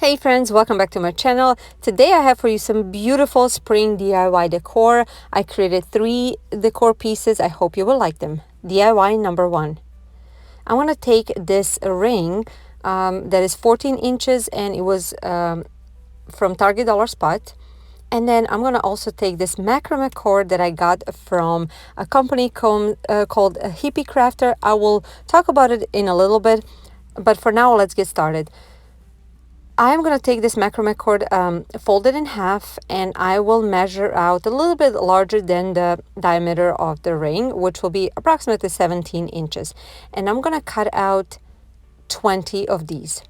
Hey friends, welcome back to my channel. Today I have for you some beautiful spring DIY decor. I created 3 decor pieces. I hope you will like them. DIY number 1. I want to take this ring that is 14 inches and it was from Target Dollar Spot. And then I'm going to also take this macrame cord that I got from a company called Hippie Crafter. I will talk about it in a little bit, but for now let's get started. I'm going to take this macrame cord, fold it in half, and I will measure out a little bit larger than the diameter of the ring, which will be approximately 17 inches. And I'm going to cut out 20 of these.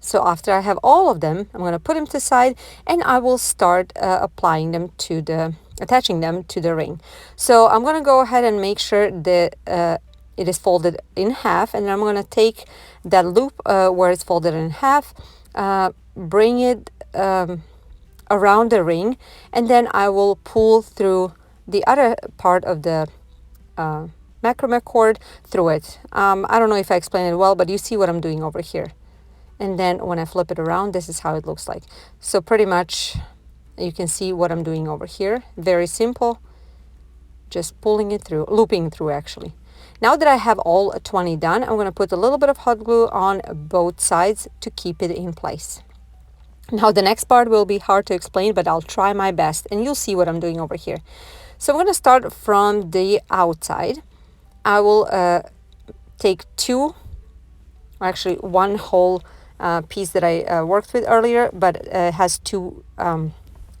So after I have all of them, I'm going to put them to the side and I will start attaching them to the ring. So I'm going to go ahead and make sure that it is folded in half, and then I'm going to take that loop where it's folded in half, bring it around the ring, and then I will pull through the other part of the macrame cord through it. I don't know if I explained it well, but you see what I'm doing over here. And then when I flip it around, this is how it looks like. So pretty much you can see what I'm doing over here. Very simple, just pulling it through, looping through actually. Now that I have all 20 done, I'm going to put a little bit of hot glue on both sides to keep it in place. Now the next part will be hard to explain, but I'll try my best and you'll see what I'm doing over here. So I'm going to start from the outside. I will take one whole piece that I worked with earlier, but has 2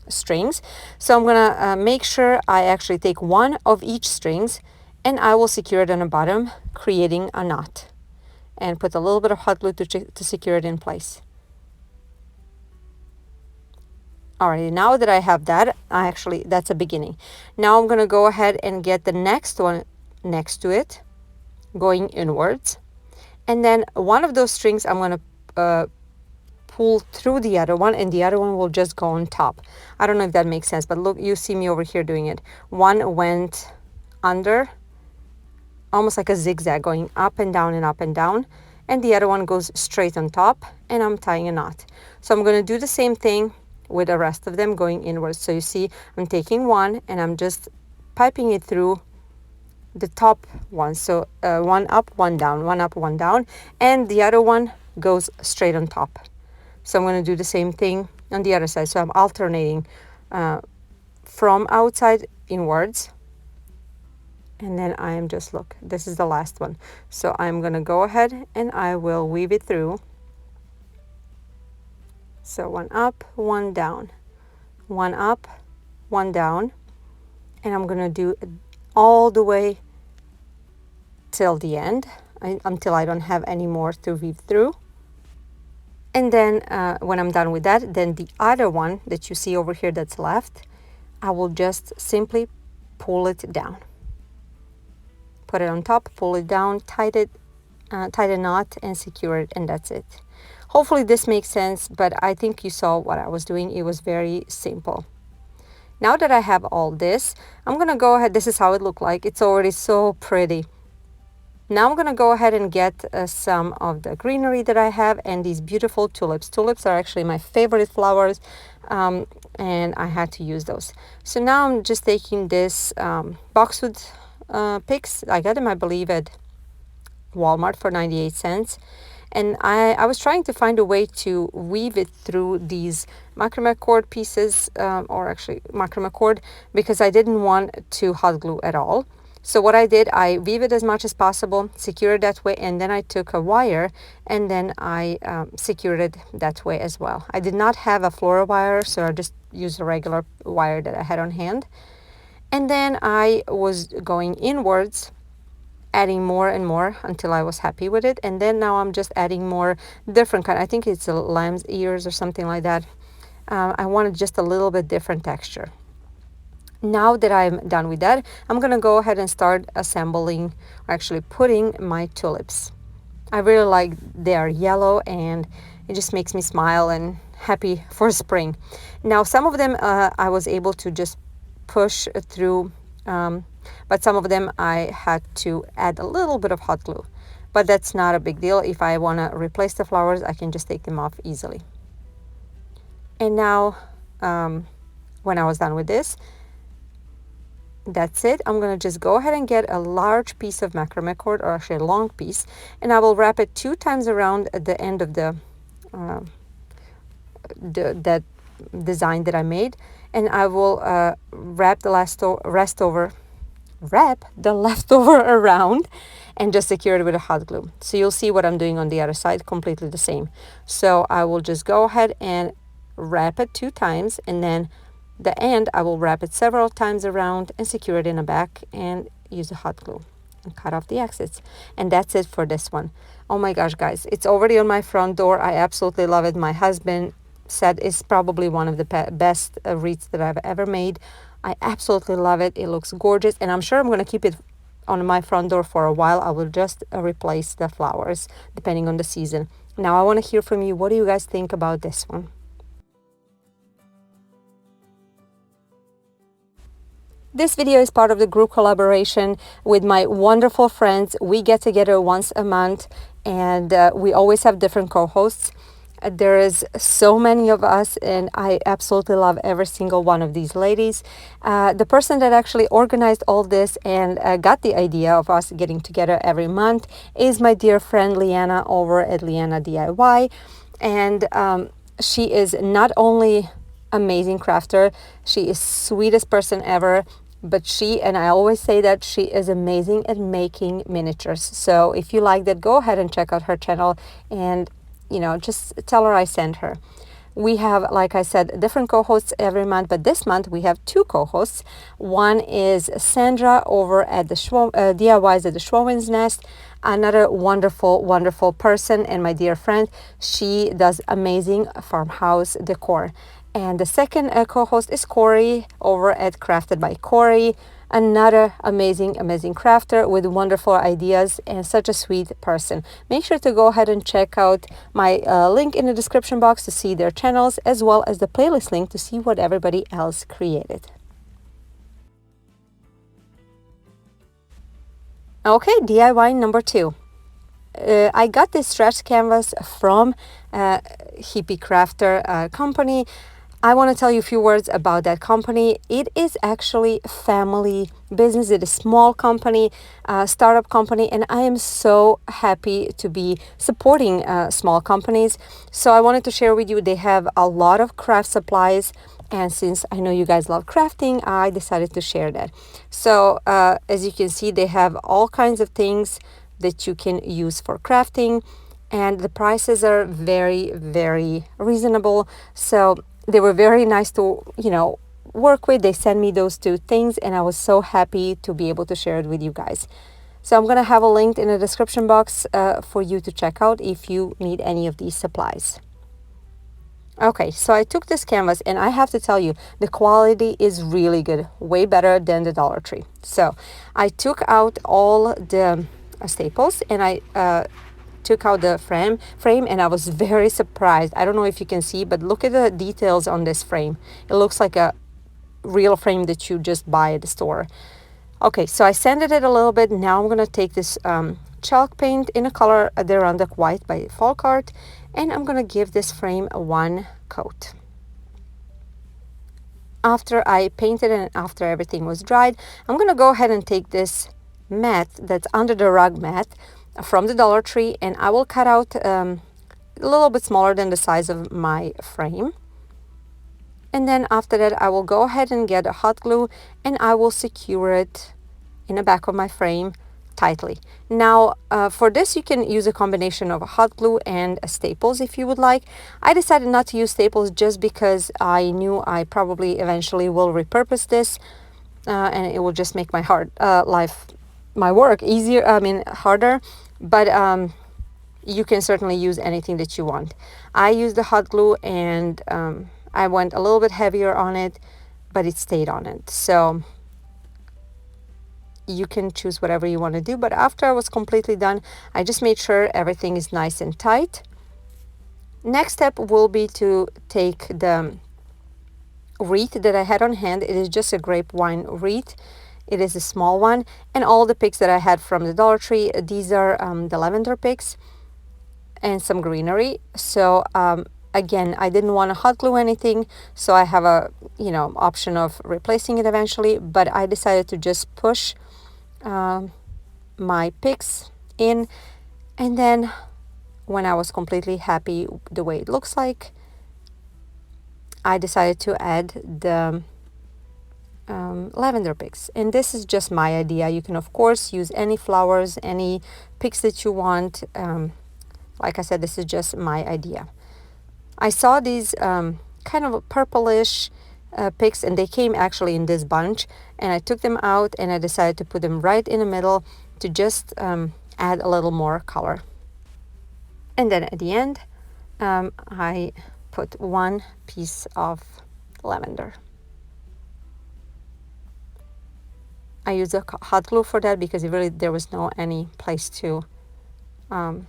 strings. So I'm going to make sure I actually take one of each strings, and I will secure it on the bottom, creating a knot, and put a little bit of hot glue to secure it in place. Alright, now that I have that, that's a beginning. Now I'm going to go ahead and get the next one next to it, going inwards. And then one of those strings I'm going to pull through the other one, and the other one will just go on top. I don't know if that makes sense, but look, you see me over here doing it. One went under, almost like a zigzag, going up and down and up and down, and the other one goes straight on top, and I'm tying a knot. So I'm going to do the same thing with the rest of them, going inwards. So you see I'm taking one and I'm just piping it through the top one. So one up, one down, one up, one down, and the other one goes straight on top. So I'm going to do the same thing on the other side. So I'm alternating from outside inwards. And then I am just, look, this is the last one. So I'm going to go ahead and I will weave it through. So one up, one down, one up, one down. And I'm going to do all the way till the end, until I don't have any more to weave through. And then when I'm done with that, then the other one that you see over here that's left, I will just simply pull it down. Put it on top, pull it down, tie a knot, and secure it, and that's it. Hopefully this makes sense, but I think you saw what I was doing. It was very simple. Now that I have all this, I'm going to go ahead. This is how it looked like. It's already so pretty. Now I'm going to go ahead and get some of the greenery that I have and these beautiful tulips. Tulips are actually my favorite flowers, and I had to use those. So now I'm just taking this boxwood picks. I got them, I believe, at Walmart for 98 cents. And I was trying to find a way to weave it through these macrame cord pieces, or actually macrame cord, because I didn't want to hot glue at all. So what I did, I weave it as much as possible, secure it that way, and then I took a wire and then I secured it that way as well. I did not have a floral wire, so I just used a regular wire that I had on hand. And then I was going inwards, adding more and more until I was happy with it. And then now I'm just adding more different kind. I think it's a lamb's ears or something like that. I wanted just a little bit different texture. Now that I'm done with that, I'm going to go ahead and start assembling, or actually putting my tulips. I really like they are yellow and it just makes me smile and happy for spring. Now some of them I was able to just push through, but some of them I had to add a little bit of hot glue. But that's not a big deal. If I want to replace the flowers, I can just take them off easily. And now when I was done with this, that's it. I'm going to just go ahead and get a large piece of macrame cord, or actually a long piece, and I will wrap it 2 times around at the end of that design that I made, and I will wrap the leftover around and just secure it with a hot glue. So you'll see what I'm doing on the other side, completely the same. So I will just go ahead and wrap it 2 times, and then the end I will wrap it several times around and secure it in the back and use a hot glue and cut off the exits. And that's it for this one. Oh my gosh, guys, it's already on my front door. I absolutely love it. My husband said it's probably one of the best wreaths that I've ever made. I absolutely love it. It looks gorgeous, and I'm sure I'm going to keep it on my front door for a while. I will just replace the flowers depending on the season. Now I want to hear from you. What do you guys think about this one? This video is part of the group collaboration with my wonderful friends. We get together once a month, and we always have different co-hosts. There is so many of us, and I absolutely love every single one of these ladies. The person that actually organized all this and got the idea of us getting together every month is my dear friend Liyana over at Liyana DIY. And she is not only amazing crafter, she is sweetest person ever, but and I always say that she is amazing at making miniatures. So if you like that, go ahead and check out her channel, and just tell her I sent her. We have, like I said, different co-hosts every month, but this month we have 2 co-hosts. One is Sandra over at the DIYs at the Schwowins Nest, another wonderful, wonderful person and my dear friend. She does amazing farmhouse decor. And the second co-host is Corie over at Crafted by Corie, another amazing, amazing crafter with wonderful ideas and such a sweet person. Make sure to go ahead and check out my link in the description box to see their channels, as well as the playlist link to see what everybody else created. Okay, DIY number 2. I got this stretch canvas from Hippie Crafter company. I want to tell you a few words about that company. It is actually family business. It is a small company, startup company, and I am so happy to be supporting small companies. So I wanted to share with you, they have a lot of craft supplies, and since I know you guys love crafting, I decided to share that. So as you can see, they have all kinds of things that you can use for crafting, and the prices are very, very reasonable. So they were very nice to, work with. They sent me those 2 things, and I was so happy to be able to share it with you guys. So I'm going to have a link in the description box for you to check out if you need any of these supplies. Okay, so I took this canvas, and I have to tell you, the quality is really good, way better than the Dollar Tree. So I took out all the staples, and I took out the frame, and I was very surprised. I don't know if you can see, but look at the details on this frame. It looks like a real frame that you just buy at the store. Okay, so I sanded it a little bit. Now I'm going to take this chalk paint in a color Adirondack White by Folk Art, and I'm going to give this frame 1 coat. After I painted and after everything was dried, I'm going to go ahead and take this mat that's under the rug mat from the Dollar Tree, and I will cut out a little bit smaller than the size of my frame. And then after that, I will go ahead and get a hot glue, and I will secure it in the back of my frame tightly. Now for this, you can use a combination of hot glue and staples if you would like. I decided not to use staples just because I knew I probably eventually will repurpose this, and it will just make my my work easier, harder, but you can certainly use anything that you want. I used the hot glue, and I went a little bit heavier on it, but it stayed on it. So you can choose whatever you want to do, but after I was completely done, I just made sure everything is nice and tight. Next step will be to take the wreath that I had on hand. It is just a grape wine wreath. It is a small one, and all the picks that I had from the Dollar Tree, these are the lavender picks and some greenery. So again, I didn't want to hot glue anything, so I have a, option of replacing it eventually, but I decided to just push my picks in, and then when I was completely happy the way it looks like, I decided to add the lavender picks. And this is just my idea. You can of course use any flowers, any picks that you want. Like I said, this is just my idea. I saw these kind of purplish picks, and they came actually in this bunch, and I took them out and I decided to put them right in the middle to just add a little more color. And then at the end I put one piece of lavender. I used a hot glue for that because there was no any place to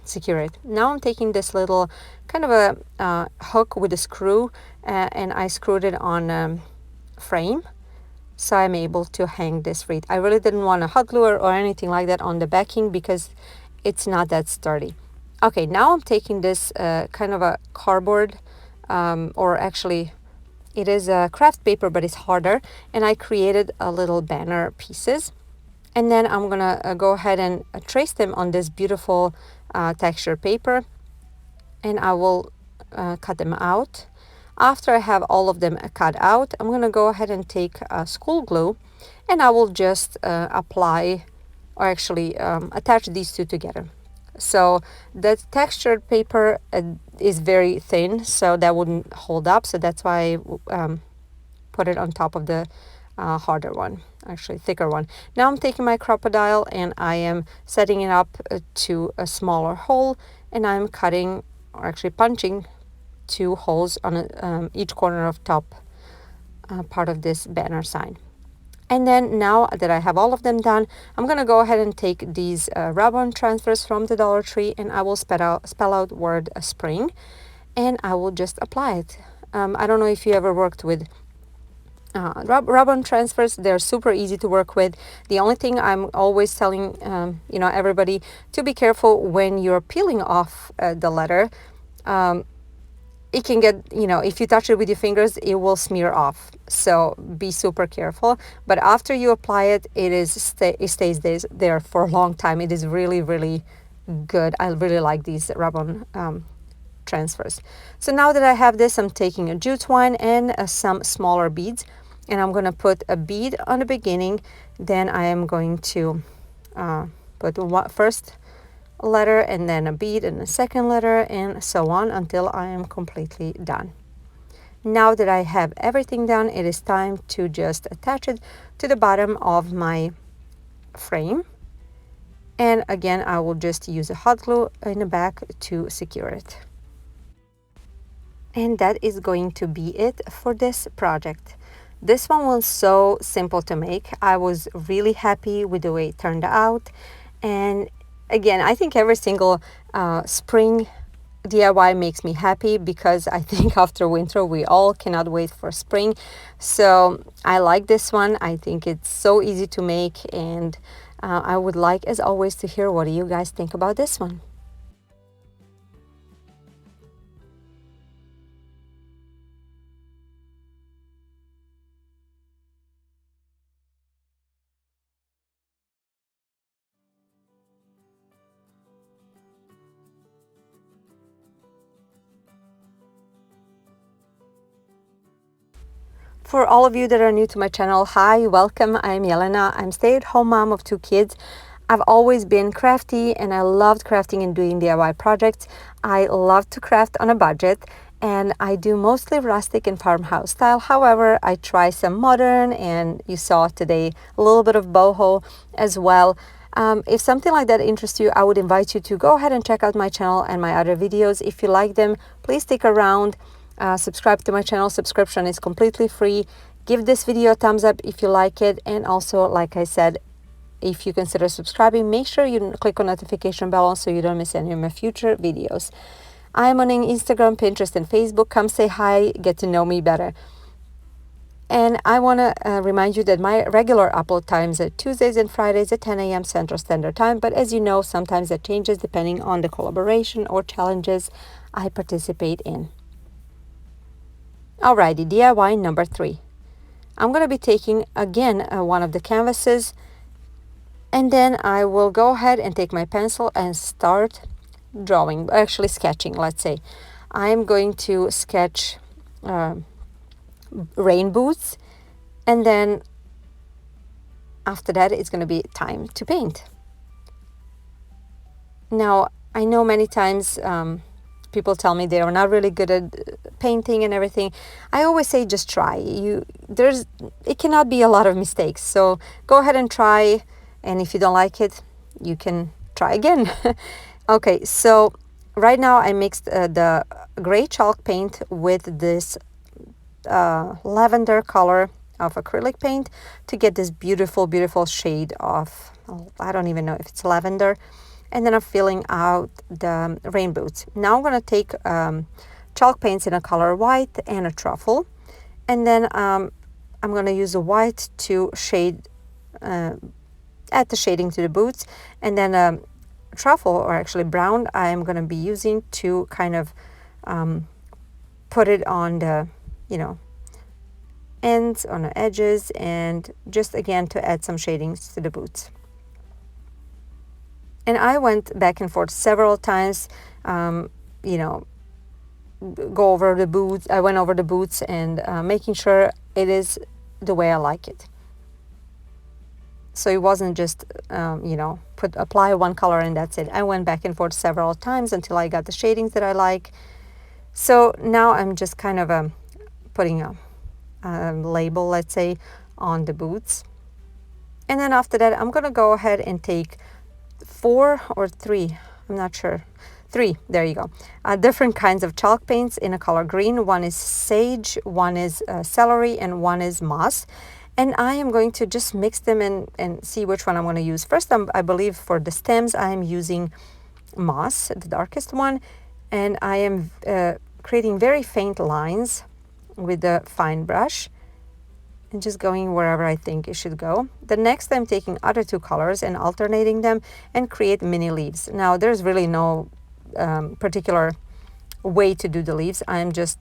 secure it. Now I'm taking this little kind of a hook with a screw and I screwed it on a frame, so I'm able to hang this wreath. I really didn't want a hot glue or anything like that on the backing because it's not that sturdy. Okay, now I'm taking this kind of a cardboard, or actually it is a craft paper, but it's harder, and I created a little banner pieces. And then I'm gonna go ahead and trace them on this beautiful texture paper, and I will cut them out. After I have all of them cut out, I'm gonna go ahead and take school glue, and I will just apply, or actually attach these two together. So the textured paper is very thin, so that wouldn't hold up, so that's why I put it on top of the harder one, actually thicker one. Now I'm taking my crocodile and I am setting it up to a smaller hole, and I'm cutting, or actually punching, 2 holes on each corner of top part of this banner sign. And then now that I have all of them done, I'm gonna go ahead and take these rub-on transfers from the Dollar Tree, and I will spell out word spring, and I will just apply it. I don't know if you ever worked with rub-on transfers. They're super easy to work with. The only thing I'm always telling everybody to be careful when you're peeling off the letter. It can get, if you touch it with your fingers, it will smear off. So be super careful. But after you apply it, it stays there for a long time. It is really, really good. I really like these rub-on transfers. So now that I have this, I'm taking a jute twine and some smaller beads, and I'm going to put a bead on the beginning. Then I am going to put first letter and then a bead and a second letter, and so on until I am completely done. Now that I have everything done, it is time to just attach it to the bottom of my frame. And again, I will just use a hot glue in the back to secure it. And that is going to be it for this project. This one was so simple to make. I was really happy with the way it turned out. And again, I think every single spring DIY makes me happy, because I think after winter we all cannot wait for spring. So I like this one. I think it's so easy to make, and I would like, as always, to hear what do you guys think about this one. For all of you that are new to my channel, hi, welcome. I'm Jelena. I'm stay-at-home mom of 2 kids. I've always been crafty, and I loved crafting and doing DIY projects. I love to craft on a budget, and I do mostly rustic and farmhouse style. However, I try some modern, and you saw today a little bit of boho as well. If something like that interests you, I would invite you to go ahead and check out my channel and my other videos. If you like them, please stick around. Subscribe to my channel. Subscription is completely free. Give this video a thumbs up if you like it, and also, like I said, if you consider subscribing, make sure you click on notification bell so you don't miss any of my future videos. I'm on Instagram, Pinterest, and Facebook. Come say hi, get to know me better. And I want to remind you that my regular upload times are Tuesdays and Fridays at 10 a.m. Central Standard Time, but as you know, sometimes that changes depending on the collaboration or challenges I participate in. Alrighty, DIY number 3. I'm going to be taking again one of the canvases, and then I will go ahead and take my pencil and start drawing, actually sketching, let's say. I'm going to sketch rain boots, and then after that it's going to be time to paint. Now, I know many times people tell me they are not really good at painting and everything. I always say just try. It cannot be a lot of mistakes. So go ahead and try, and if you don't like it, you can try again. Okay, so right now I mixed the gray chalk paint with this lavender color of acrylic paint to get this beautiful, beautiful shade of, I don't even know if it's lavender. And then I'm filling out the rain boots. Now I'm going to take chalk paints in a color white and a truffle. And then I'm going to use the white to shade, add the shading to the boots. And then truffle, or actually brown, I'm going to be using to kind of put it on the, ends, on the edges, and just again to add some shadings to the boots. And I went back and forth several times, go over the boots. I went over the boots and making sure it is the way I like it. So it wasn't just, apply one color and that's it. I went back and forth several times until I got the shadings that I like. So now I'm just kind of putting a label, let's say, on the boots. And then after that, I'm going to go ahead and take 4 or 3, I'm not sure, 3, there you go, different kinds of chalk paints in a color green. One is sage, one is celery, and one is moss. And I am going to just mix them and see which one I'm going to use. First, I believe for the stems, I am using moss, the darkest one, and I am creating very faint lines with the fine brush and just going wherever I think it should go. The next, I'm taking other 2 colors and alternating them and create mini leaves. Now, there's really no particular way to do the leaves. I'm just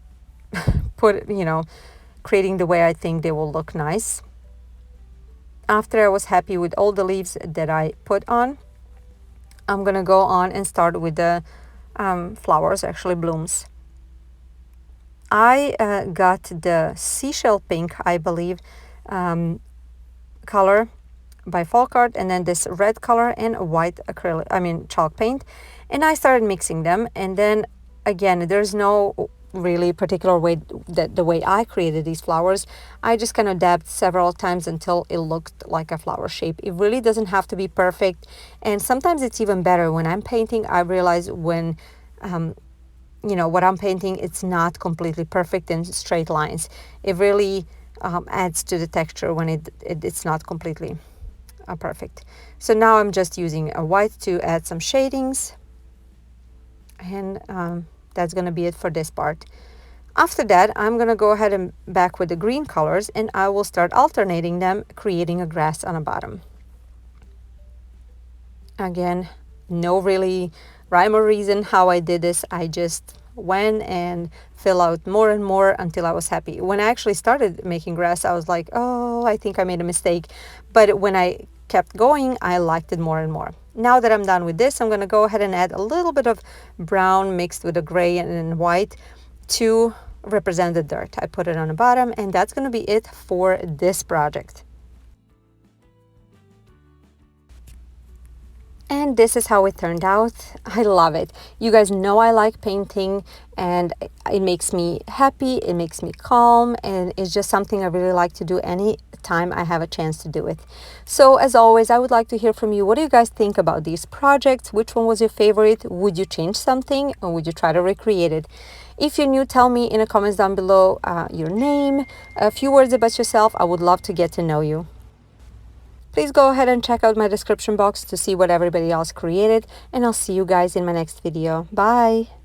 creating the way I think they will look nice. After I was happy with all the leaves that I put on, I'm gonna go on and start with the flowers, actually blooms. I got the seashell pink, I believe, color by Folk Art, and then this red color and white chalk paint. And I started mixing them. And then again, there's no really particular way that the way I created these flowers. I just kind of dabbed several times until it looked like a flower shape. It really doesn't have to be perfect. And sometimes it's even better when I'm painting. I realize when what I'm painting, it's not completely perfect in straight lines. It really adds to the texture when it's not completely perfect. So now I'm just using a white to add some shadings, and that's going to be it for this part. After that, I'm going to go ahead and back with the green colors, and I will start alternating them, creating a grass on the bottom. Again, no really rhyme or reason how I did this. I just went and fill out more and more until I was happy. When I actually started making grass, I was like, oh, I think I made a mistake. But when I kept going, I liked it more and more. Now that I'm done with this, I'm going to go ahead and add a little bit of brown mixed with a gray and white to represent the dirt. I put it on the bottom, and that's going to be it for this project. And this is how it turned out. I love it. You guys know I like painting, and it makes me happy, it makes me calm, and it's just something I really like to do any time I have a chance to do it. So as always, I would like to hear from you. What do you guys think about these projects? Which one was your favorite? Would you change something, or would you try to recreate it? If you're new, tell me in the comments down below your name, a few words about yourself. I would love to get to know you. Please go ahead and check out my description box to see what everybody else created, and I'll see you guys in my next video. Bye!